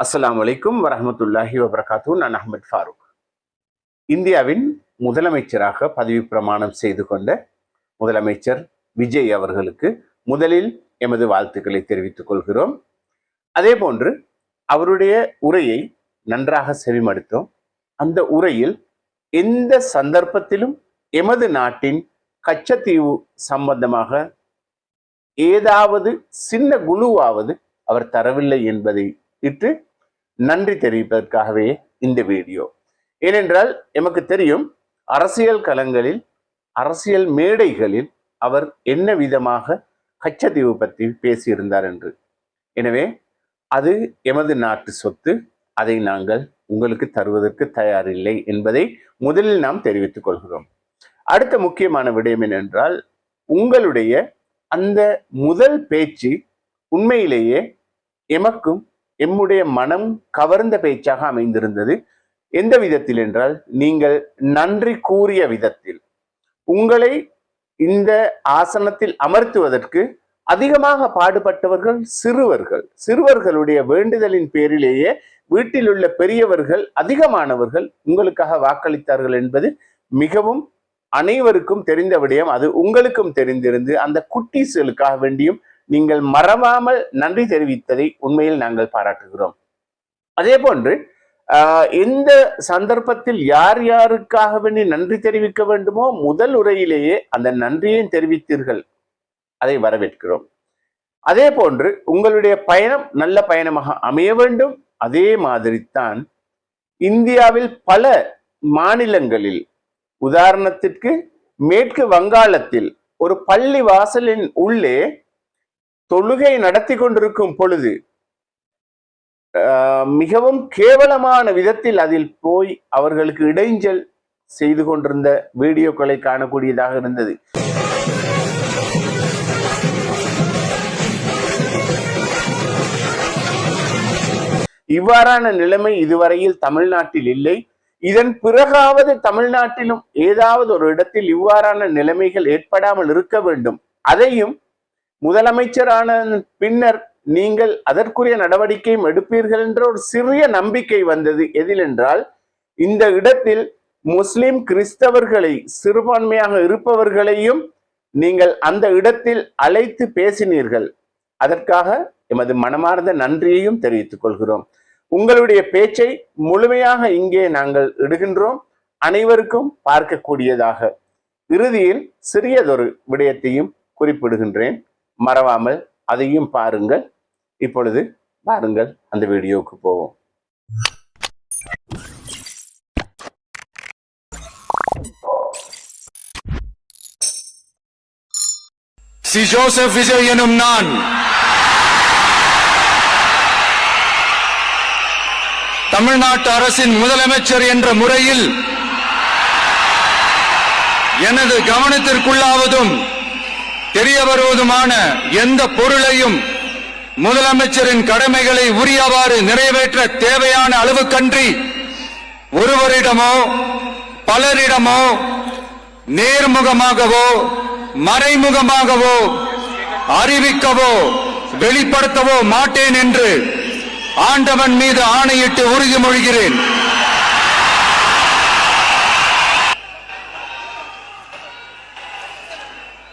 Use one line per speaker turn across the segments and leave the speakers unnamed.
அஸ்ஸலாமு அலைக்கும் வரஹ்மத்துல்லாஹி வபரகாத்துஹு. நான் அஹ்மத் ஃபாரூக். இந்தியாவின் முதலமைச்சராக பதவி பிரமாணம் செய்து கொண்ட முதலமைச்சர் விஜய் அவர்களுக்கு முதலில் எமது வாழ்த்துக்களை தெரிவித்துக் கொள்கிறோம். அதே போன்று அவருடைய உரையை நன்றாக செவிமடுத்தோம். அந்த உரையில் எந்த சந்தர்ப்பத்திலும் எமது நாட்டின் கச்சத்தீவு சம்பந்தமாக ஏதாவது சின்ன குழுவாவது அவர் தரவில்லை என்பதை இட்டு நன்றி தெரிவிப்பதற்காகவே இந்த வீடியோ. ஏனென்றால் எமக்கு தெரியும், அரசியல் களங்களில் அரசியல் மேடைகளில் அவர் என்ன விதமாக கச்சத்தீவு பற்றி பேசியிருந்தார் என்று. எனவே அது எமது நாட்டு சொத்து, அதை நாங்கள் உங்களுக்கு தருவதற்கு தயாரில்லை என்பதை முதலில் நாம் தெரிவித்துக் கொள்கிறோம். அடுத்த முக்கியமான விடயம் என்னென்றால், உங்களுடைய அந்த முதல் பேச்சு உண்மையிலேயே எமக்கும் எம்முடைய மனம் கவர்ந்த பேச்சாக அமைந்திருந்தது. எந்த விதத்தில் என்றால், நீங்கள் நன்றி கூறிய விதத்தில். உங்களை இந்த ஆசனத்தில் அமர்த்துவதற்கு அதிகமாக பாடுபட்டவர்கள் சிறுவர்களுடைய வேண்டுதலின் பேரிலேயே வீட்டில் உள்ள பெரியவர்கள் அதிகமானவர்கள் உங்களுக்காக வாக்களித்தார்கள் என்பது மிகவும் அனைவருக்கும் தெரிந்த விடயம். அது உங்களுக்கும் தெரிந்திருந்து அந்த குட்டீஸ்களுக்காக வேண்டியும் நீங்கள் மறவாமல் நன்றி தெரிவித்ததை உண்மையில் நாங்கள் பாராட்டுகிறோம். அதே போன்று எந்த சந்தர்ப்பத்தில் யார் யாருக்காக வேண்டி நன்றி தெரிவிக்க வேண்டுமோ முதல் உரையிலேயே அந்த நன்றியையும் தெரிவித்தீர்கள், அதை வரவேற்கிறோம். அதே போன்று உங்களுடைய பயணம் நல்ல பயணமாக அமைய வேண்டும். அதே மாதிரித்தான் இந்தியாவில் பல மாநிலங்களில், உதாரணத்திற்கு மேற்கு வங்காளத்தில் ஒரு பள்ளி வாசலின் உள்ளே தொழுகை நடத்தி கொண்டிருக்கும் பொழுது மிகவும் கேவலமான விதத்தில் அதில் போய் அவர்களுக்கு இடைஞ்சல் செய்து கொண்டிருந்த வீடியோக்களை காணக்கூடியதாக இருந்தது. இவ்வாறான நிலைமை இதுவரையில் தமிழ்நாட்டில் இல்லை. இதன் பிறகாவது தமிழ்நாட்டிலும் ஏதாவது ஒரு இடத்தில் இவ்வாறான நிலைமைகள் ஏற்படாமல் இருக்க வேண்டும். அதையும் முதலமைச்சரான பின்னர் நீங்கள் அதற்குரிய நடவடிக்கையும் எடுப்பீர்கள் என்ற ஒரு சிறிய நம்பிக்கை வந்தது. எதிலென்றால், இந்த இடத்தில் முஸ்லிம் கிறிஸ்தவர்களை சிறுபான்மையாக இருப்பவர்களையும் நீங்கள் அந்த இடத்தில் அழைத்து பேசினீர்கள். அதற்காக எமது மனமார்ந்த நன்றியையும் தெரிவித்துக் கொள்கிறோம். உங்களுடைய பேச்சை முழுமையாக இங்கே நாங்கள் இடுகின்றோம், அனைவருக்கும் பார்க்கக்கூடியதாக. இறுதியில் சிறியதொரு விடயத்தையும் குறிப்பிடுகின்றேன், மறவாமல் அதையும் பாருங்கள். இப்பொழுது பாருங்கள், அந்த வீடியோவுக்கு போவோம்.
சி ஜோசப் விஜய் எனும் நான் தமிழ்நாட்டு அரசின் முதலமைச்சர் என்ற முறையில் எனது கவனத்திற்குள்ளாவதும் தெரிய வருவதுமான எந்த பொருளையும் முதலமைச்சரின் கடமைகளை உரியவாறு நிறைவேற்ற தேவையான அளவுக்கன்றி ஒருவரிடமோ பலரிடமோ நேர்முகமாகவோ மறைமுகமாகவோ அறிவிக்கவோ வெளிப்படுத்தவோ மாட்டேன் என்று ஆண்டவன் மீது ஆணையிட்டு உறுதிமொழிகிறேன்.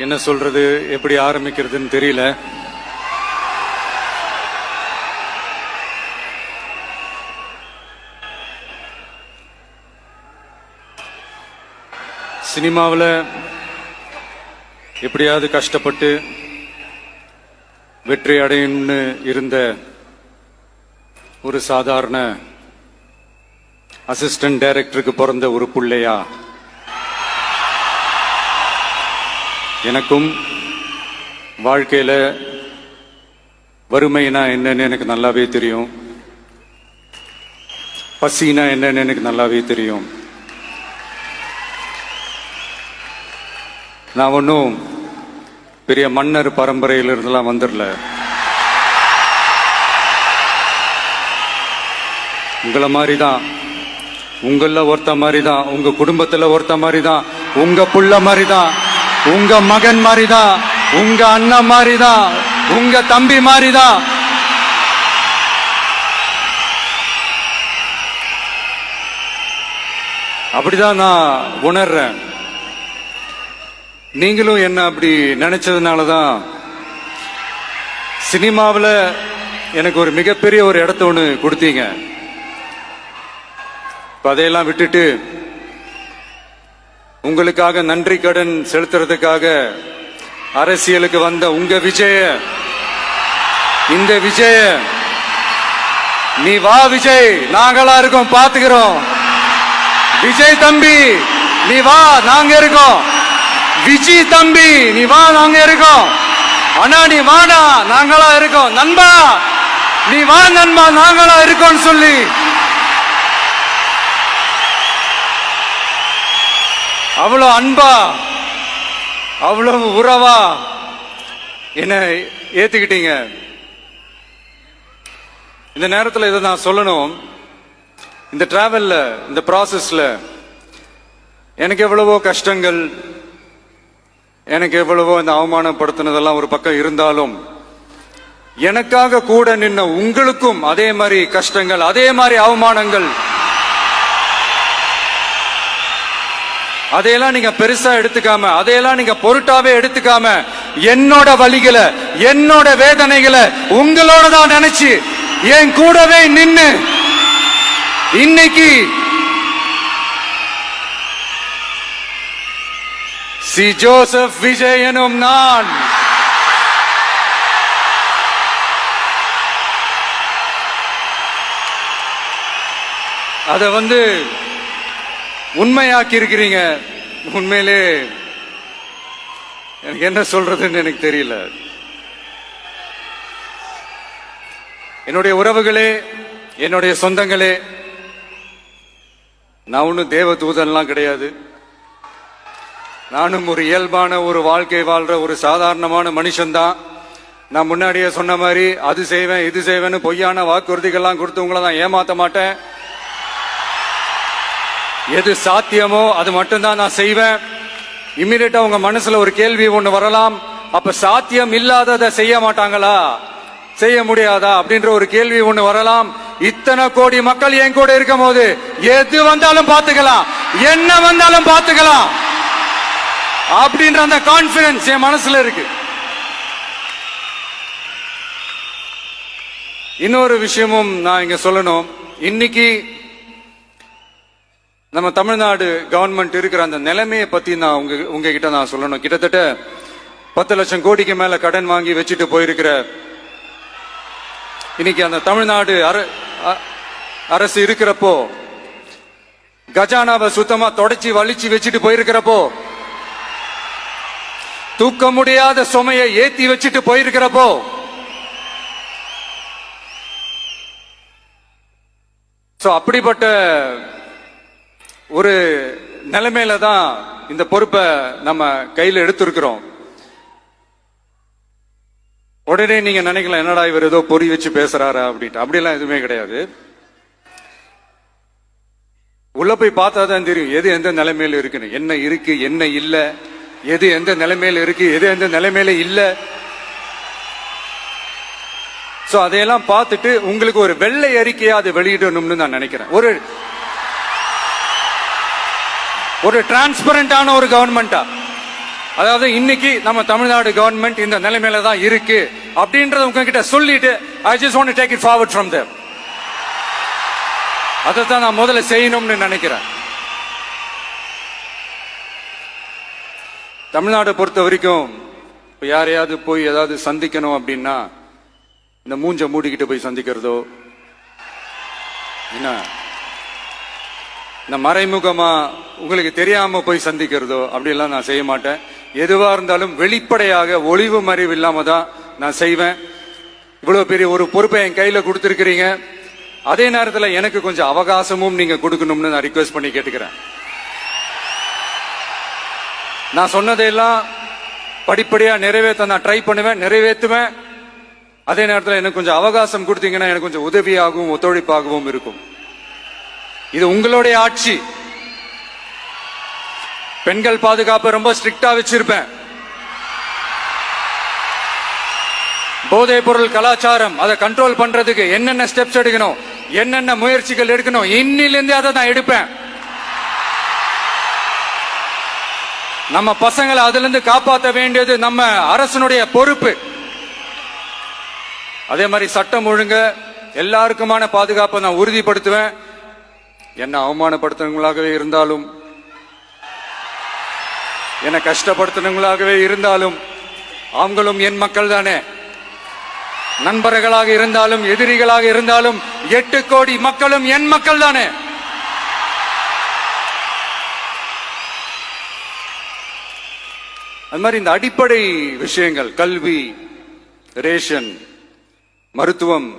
என்ன சொல்றது, எப்படி ஆரம்பிக்கிறதுன்னு தெரியல. சினிமாவில் எப்படியாவது கஷ்டப்பட்டு வெற்றி அடையணும்னு இருந்த ஒரு சாதாரண அசிஸ்டன்ட் டைரக்டருக்கு பிறந்த ஒரு பிள்ளையா எனக்கும் வாழ்க்கையில வறுமைனா என்னன்னு எனக்கு நல்லாவே தெரியும், பசினா என்னன்னு எனக்கு நல்லாவே தெரியும். நான் ஒன்றும் பெரிய மன்னர் பரம்பரையிலிருந்தெல்லாம் வந்துடல. உங்களை மாதிரி தான், உங்கள ஒருத்த மாதிரி தான், உங்க குடும்பத்துல ஒருத்த மாதிரி தான், உங்க புள்ள மாதிரி தான், உங்க மகன் மாதிரி தான், உங்க அண்ணன் மாதிரி தான், உங்க தம்பி மாதிரி தான். அப்படிதான் நான் உணர்றேன். நீங்களும் என்ன அப்படி நினைச்சதுனாலதான் சினிமாவில் எனக்கு ஒரு மிகப்பெரிய ஒரு இடத்த ஒன்று கொடுத்தீங்க. அதையெல்லாம் விட்டுட்டு உங்களுக்காக நன்றி கடன் செலுத்துறதுக்காக அரசியலுக்கு வந்த உங்க விஜய, இந்த விஜய, நீ வா விஜய், நாங்களா இருக்கோம், பாத்துக்கிறோம். விஜய் தம்பி நீ வா, நாங்க இருக்கோம். விஜய் தம்பி நீ வா, நாங்க இருக்கோம். அண்ணா நீ வாடா, நாங்களா இருக்கோம். நண்பா நீ வா நண்பா, நாங்களா இருக்கோம் சொல்லி அவ்வளவு அன்பா, அவ்வளவு உறவா என்ன ஏத்துக்கிட்டீங்க. இந்த நேரத்தில் இதை நான் சொல்லணும். இந்த டிராவல்ல, இந்த ப்ராசஸ்ல எனக்கு எவ்வளவோ கஷ்டங்கள், எனக்கு எவ்வளவோ இந்த அவமானப்படுத்தினதெல்லாம் ஒரு பக்கம் இருந்தாலும், எனக்காக கூட நின்ன உங்களுக்கும் அதே மாதிரி கஷ்டங்கள், அதே மாதிரி அவமானங்கள், அதையெல்லாம் நீங்க பெருசா எடுத்துக்காம, அதையெல்லாம் நீங்க பொருட்டாவே எடுத்துக்காம, என்னோட வலிகளை, என்னோட வேதனைகளை உங்களோட தான் நினைச்சு என் கூடவே நின்னு இன்னைக்கு சி ஜோசப் விஜய் எனும் நான் அத உண்மையாக்கி இருக்கிறீங்க. உண்மையிலே எனக்கு என்ன சொல்றதுன்னு எனக்கு தெரியல. என்னுடைய உறவுகளே, என்னுடைய சொந்தங்களே, நான் ஒன்னும் தேவ தூதன்லாம் கிடையாது. நானும் ஒரு இயல்பான ஒரு வாழ்க்கை வாழ்ற ஒரு சாதாரணமான மனுஷன்தான். நான் முன்னாடியே சொன்ன மாதிரி அது செய்வேன் இது செய்வேன்னு பொய்யான வாக்குறுதிகள்லாம் கொடுத்தவங்கள தான் ஏமாத்த மாட்டேன். எது சாத்தியமோ அது மட்டும்தான் நான் செய்வேன். இம்மிடியட்டா உங்க மனசுல ஒரு கேள்வி ஒண்ணு வரலாம், அப்ப சாத்தியம் இல்லாததை செய்ய மாட்டாங்களா, செய்ய முடியாதா அப்படின்ற ஒரு கேள்வி ஒண்ணு வரலாம். இத்தனை கோடி மக்கள் என் கூட இருக்கும் போது எது வந்தாலும் பாத்துக்கலாம், என்ன வந்தாலும் பாத்துக்கலாம் அப்படின்ற அந்த கான்பிடன்ஸ் என் மனசுல இருக்கு. இன்னொரு விஷயமும் நான் இங்க சொல்லணும். இன்னைக்கு நம்ம தமிழ்நாடு கவர்மெண்ட் இருக்கிற அந்த நிலைமையை பத்தி நான் உங்ககிட்ட நான் சொல்லணும். கிட்டத்தட்ட 10 லட்சம் கோடிக்கு மேல கடன் வாங்கி வச்சுட்டு போயிருக்கிற இன்னைக்கு அந்த தமிழ்நாடு அரசு இருக்கிறப்போ, கஜானாவை சுத்தமா தொடச்சி வலிச்சு வச்சுட்டு போயிருக்கிறப்போ, தூக்க முடியாத சுமையை ஏத்தி வச்சுட்டு போயிருக்கிறப்போ, அப்படிப்பட்ட ஒரு நிலைமையில தான் இந்த பொறுப்பை நம்ம கையில் எடுத்திருக்கிறோம். உடனே நீங்க நினைக்கலாம், என்னடா இவர் ஏதோ பொறி வச்சு பேசுறாரா அப்படின்ட்டு. அப்படிலாம் எதுவுமே கிடையாது. உள்ள போய் பார்த்தா தான் தெரியும் எது எந்த நிலைமையில இருக்குன்னு, என்ன இருக்கு என்ன இல்ல, எது எந்த நிலைமையில இருக்கு எது எந்த நிலைமையில இல்ல. சோ அதையெல்லாம் பார்த்துட்டு உங்களுக்கு ஒரு வெள்ளை அறிக்கையா அதை வெளியிடணும்னு நான் நினைக்கிறேன். ஒரு டிரான்ஸ்பரண்டான ஒரு கவர்மெண்டா, அதாவது இன்னைக்கு நம்ம தமிழ்நாடு கவர்மெண்ட் இந்த நிலைமையில தான் இருக்கு அப்படின்றத உங்ககிட்ட சொல்லிட்டு I just want to take it forward from there. அதைத்தான் நான் முதல்ல செய்யணும்னு நினைக்கிறேன். தமிழ்நாடு பொறுத்த வரைக்கும் இப்ப யாரையாவது போய் ஏதாவது சந்திக்கணும் அப்படின்னா இந்த மூஞ்ச மூடிக்கிட்டு போய் சந்திக்கிறதோ, என்ன இந்த மறைமுகமா உங்களுக்கு தெரியாம போய் சந்திக்கிறதோ அப்படியெல்லாம் நான் செய்ய மாட்டேன். எதுவா இருந்தாலும் வெளிப்படையாக ஒளிவு மறைவு இல்லாம தான் நான் செய்வேன். இவ்வளவு பெரிய ஒரு பொறுப்பை என் கையில கொடுத்திருக்கிறீங்க. அதே நேரத்தில் எனக்கு கொஞ்சம் அவகாசமும் நீங்க கொடுக்கணும்னு நான் ரிக்வெஸ்ட் பண்ணி கேட்டுக்கிறேன். நான் சொன்னதையெல்லாம் படிப்படியா நிறைவேற்ற நான் ட்ரை பண்ணுவேன், நிறைவேற்றுவேன். அதே நேரத்தில் எனக்கு கொஞ்சம் அவகாசம் கொடுத்தீங்கன்னா எனக்கு கொஞ்சம் உதவியாகவும் ஒத்துழைப்பாகவும் இருக்கும். இது உங்களுடைய ஆட்சி. பெண்கள் பாதுகாப்பை ரொம்ப ஸ்ட்ரிக்டா வச்சிருப்பேன். போதைப் பொருள் கலாச்சாரம் அதை கண்ட்ரோல் பண்றதுக்கு என்னென்ன ஸ்டெப்ஸ் எடுக்கணும், என்னென்ன முயற்சிகள் எடுக்கணும், இன்னிலிருந்து அதை நான் எடுப்பேன். நம்ம பசங்களை அதுல இருந்து காப்பாற்ற வேண்டியது நம்ம அரசனுடைய பொறுப்பு. அதே மாதிரி சட்டம் ஒழுங்கு எல்லாருக்குமான பாதுகாப்பை நான் உறுதிப்படுத்துவேன். என்ன அவமானப்படுத்துறவங்களாகவே இருந்தாலும், என்ன கஷ்டப்படுத்துறவங்களாகவே இருந்தாலும், அவங்களும் என் மக்கள் தானே. நண்பர்களாக இருந்தாலும் எதிரிகளாக இருந்தாலும் 8 கோடி மக்களும் என் மக்கள் தானே. அது மாதிரி இந்த அடிப்படை விஷயங்கள், கல்வி, ரேஷன், மருத்துவம்,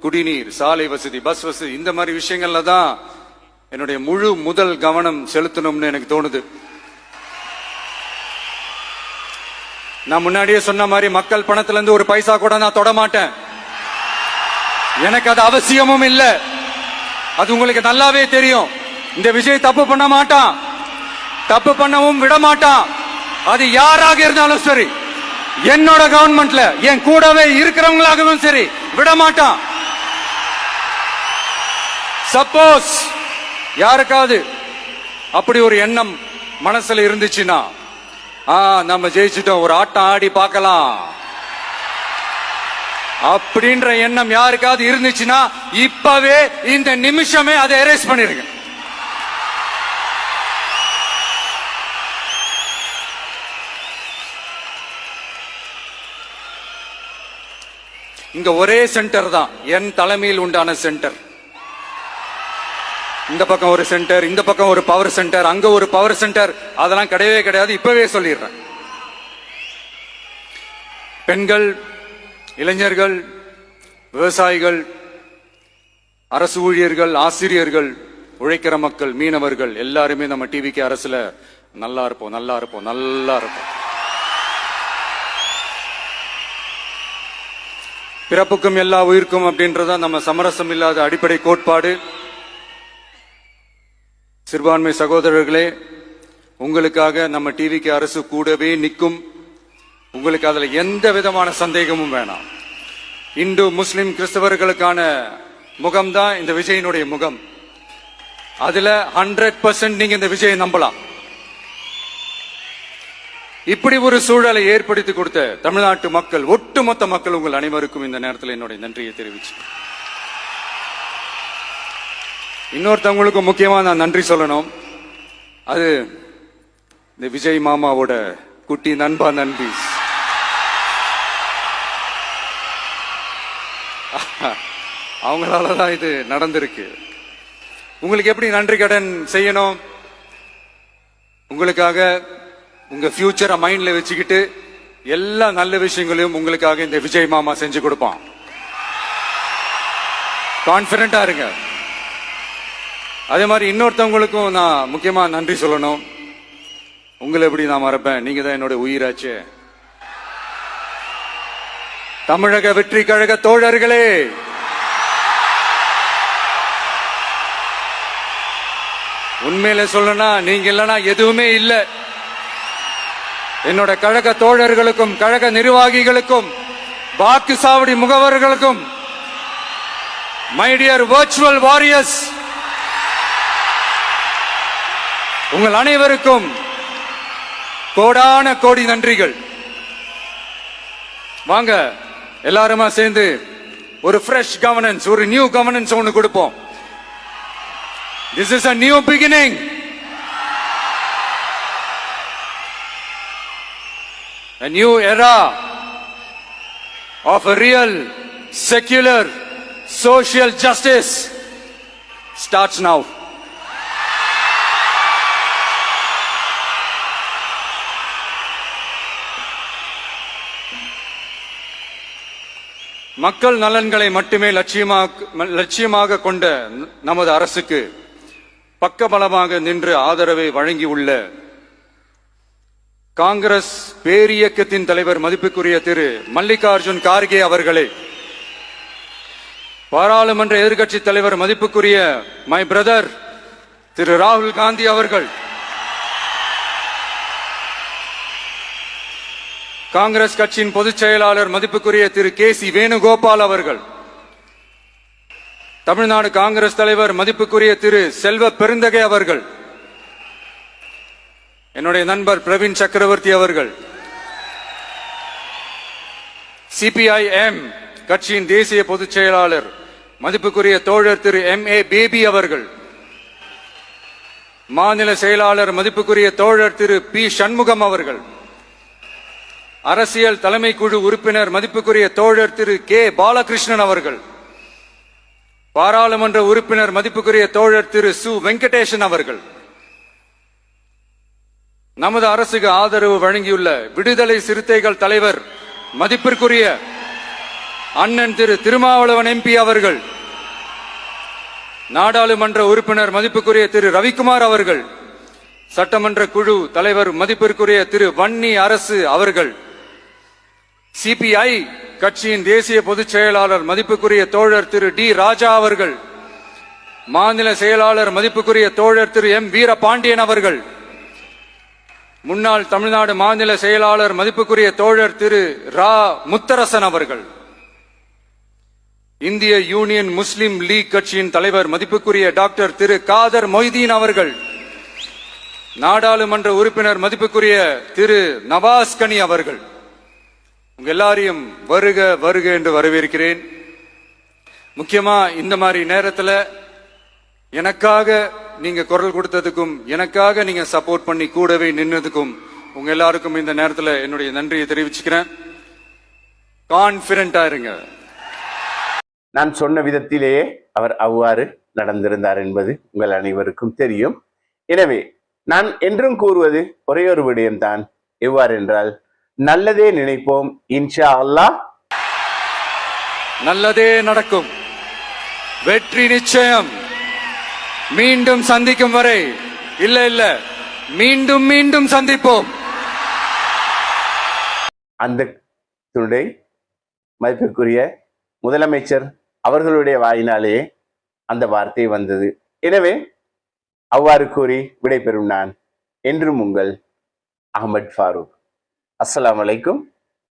குடிநீர், சாலை வசதி, பஸ் வசதி, இந்த மாதிரி விஷயங்கள்ல தான் என்னுடைய முதல் கவனம் செலுத்தணும்னு எனக்கு தோணுது. நான் முன்னாடியே சொன்ன மாதிரி மக்கள் பணத்துல இருந்து ஒரு பைசா கூட நான் தொட மாட்டேன். எனக்கு அது அவசியமும் இல்லை. அது உங்களுக்கு நல்லாவே தெரியும். இந்த விஜய் தப்பு பண்ண மாட்டான், தப்பு பண்ணவும் விட மாட்டான். அது யாராக இருந்தாலும் சரி, என்னோட கவர்மெண்ட்ல என் கூடவே இருக்கிறவங்களாகவும் சரி, விட மாட்டான். சப்போஸ் யாருக்காவது அப்படி ஒரு எண்ணம் மனசுல இருந்துச்சுன்னா, நம்ம ஜெயிச்சிட்டோம், ஒரு ஆட்டம் ஆடி பார்க்கலாம் அப்படின்ற எண்ணம் யாருக்காவது இருந்துச்சுன்னா இப்பவே இந்த நிமிஷமே அதை எரேஸ் பண்ணிருங்க. இங்க ஒரே சென்டர் தான், என் தலைமையில் உண்டான சென்டர். இந்த பக்கம் ஒரு சென்டர், இந்த பக்கம் ஒரு பவர் சென்டர், அங்க ஒரு பவர் சென்டர், அதெல்லாம் கிடையவே கிடையாது. இப்பவே சொல்லிடுறேன். பெண்கள், இளைஞர்கள், விவசாயிகள், அரசு ஊழியர்கள், ஆசிரியர்கள், உழைக்கிற மக்கள், மீனவர்கள் எல்லாருமே நம்ம டிவிக்கு அரசுல நல்லா இருப்போம், நல்லா இருப்போம், நல்லா இருப்போம். பிறப்புக்கும் எல்லா உயிர்க்கும் அப்படின்றத நம்ம சமரசம் இல்லாத அடிப்படை கோட்பாடு. சிறுபான்மை சகோதரர்களே, உங்களுக்காக நம்ம டிவிக்கு அரசு கூடவே நிற்கும். உங்களுக்கு அதுல எந்த விதமான சந்தேகமும் வேணாம். இந்து, முஸ்லிம், கிறிஸ்தவர்களுக்கான முகம்தான் இந்த விஜயனுடைய முகம். அதுல 100% நீங்க இந்த விஜயை நம்பலாம். இப்படி ஒரு சூழலை ஏற்படுத்தி கொடுத்த தமிழ்நாட்டு மக்கள், ஒட்டுமொத்த மக்கள், உங்கள் அனைவருக்கும் இந்த நேரத்தில் என்னுடைய நன்றியை தெரிவிச்சு, இன்னொருத்தவங்களுக்கும் முக்கியமா நான் நன்றி சொல்லணும். அது இந்த விஜய் மாமாவோட குட்டி நண்பா நண்பி. அவங்களாலதான் இது நடந்திருக்கு. உங்களுக்கு எப்படி நன்றி கடன் செய்யணும்? உங்களுக்காக உங்க ஃபியூச்சரை மைண்ட்ல வச்சுக்கிட்டு எல்லா நல்ல விஷயங்களையும் உங்களுக்காக இந்த விஜய் மாமா செஞ்சு கொடுப்பான். கான்பிடண்டா இருங்க. அதே மாதிரி இன்னொருத்தவங்களுக்கும் நான் முக்கியமா நன்றி சொல்லணும். உங்களை எப்படி நான் மறப்பேன்? நீங்க தான் என்னோட உயிராச்சு. தமிழக வெற்றி கழக தோழர்களே, உண்மையில சொல்லனா நீங்க இல்லனா எதுவுமே இல்லை. என்னோட கழக தோழர்களுக்கும், கழக நிர்வாகிகளுக்கும், வாக்கு சாவடி முகவர்களுக்கும், மை டியர் வர்ச்சுவல் வாரியர்ஸ், உங்கள் அனைவருக்கும் கோடான கோடி நன்றிகள். வாங்க எல்லாருமா சேர்ந்து ஒரு ஃப்ரெஷ் கவர்னன்ஸ், ஒரு நியூ கவர்னன்ஸ் ஒன்னு கொடுப்போம். This is a new beginning. A new era of a real, secular, social justice starts now. மக்கள் நலன்களை மட்டுமே லட்சியமாக கொண்ட நமது அரசுக்கு பக்கபலமாக நின்று ஆதரவை வழங்கியுள்ள காங்கிரஸ் பேரியக்கத்தின் தலைவர் மதிப்புக்குரிய திரு மல்லிகார்ஜுன் கார்கே அவர்களே, பாராளுமன்ற எதிர்க்கட்சி தலைவர் மதிப்புக்குரிய மை பிரதர் திரு ராகுல் காந்தி அவர்கள், காங்கிரஸ் கட்சியின் பொதுச் செயலாளர் மதிப்புக்குரிய திரு கே.சி. வேணுகோபால் அவர்கள், தமிழ்நாடு காங்கிரஸ் தலைவர் மதிப்புக்குரிய திரு செல்வ பெருந்தகை அவர்கள், என்னுடைய நண்பர் பிரவீன் சக்கரவர்த்தி அவர்கள், சிபிஐஎம் கட்சியின் தேசிய பொதுச் செயலாளர் மதிப்புக்குரிய தோழர் திரு MA பேபி அவர்கள், மாநில செயலாளர் மதிப்புக்குரிய தோழர் திரு P சண்முகம் அவர்கள், அரசியல் தலைமை குழு உறுப்பினர் மதிப்புக்குரிய தோழர் திரு K பாலகிருஷ்ணன் அவர்கள், பாராளுமன்ற உறுப்பினர் மதிப்புக்குரிய தோழர் திரு சு வெங்கடேசன் அவர்கள், நமது அரசுக்கு ஆதரவு வழங்கியுள்ள விடுதலை சிறுத்தைகள் தலைவர் மதிப்பிற்குரிய அண்ணன் திரு திருமாவளவன் MP அவர்கள், நாடாளுமன்ற உறுப்பினர் மதிப்புக்குரிய திரு ரவிக்குமார் அவர்கள், சட்டமன்ற குழு தலைவர் மதிப்பிற்குரிய திரு வன்னி அரசு அவர்கள், சிபிஐ கட்சியின் தேசிய பொதுச் செயலாளர் மதிப்புக்குரிய தோழர் திரு டி ராஜா அவர்கள், மாநில செயலாளர் மதிப்புக்குரிய தோழர் திரு M வீரபாண்டியன் அவர்கள், முன்னாள் தமிழ்நாடு மாநில செயலாளர் மதிப்புக்குரிய தோழர் திரு ரா முத்தரசன் அவர்கள், இந்திய யூனியன் முஸ்லிம் லீக் கட்சியின் தலைவர் மதிப்புக்குரிய டாக்டர் திரு காதர் மொய்தீன் அவர்கள், நாடாளுமன்ற உறுப்பினர் மதிப்புக்குரிய திரு நவாஸ் கனி அவர்கள், உங்க எல்லாரையும் வருக வருக என்று வரவேற்கிறேன். முக்கியமா இந்த மாதிரி நேரத்துல எனக்காக நீங்க குரல் கொடுத்ததுக்கும், எனக்காக நீங்க சப்போர்ட் பண்ணி கூடவே நின்னதுக்கும் உங்க எல்லாருக்கும் இந்த நேரத்துல என்னுடைய நன்றியை தெரிவிச்சுக்கிறேன். கான்பிடண்டா இருங்க.
நான் சொன்ன விதத்திலேயே அவர் அவ்வாறு நடந்திருந்தார் என்பது உங்கள் அனைவருக்கும் தெரியும். எனவே நான் என்றும் கூறுவது ஒரே ஒரு விடயம்தான். எவ்வாறு என்றால், நல்லதே நினைப்போம், இன்ஷா அல்லாஹ்
நல்லதே நடக்கும், வெற்றி நிச்சயம். மீண்டும் சந்திக்கும் வரை இல்ல மீண்டும் மீண்டும் சந்திப்போம்.
அந்த துணை மதிப்பிற்குரிய முதலமைச்சர் அவர்களுடைய வாயினாலேயே அந்த வார்த்தை வந்தது. எனவே அவ்வாறு கூறி விடைபெறும் நான் என்றும் உங்கள் அஹ்மத் ஃபாரூக். அஸ்ஸலாமு அலைக்கும்.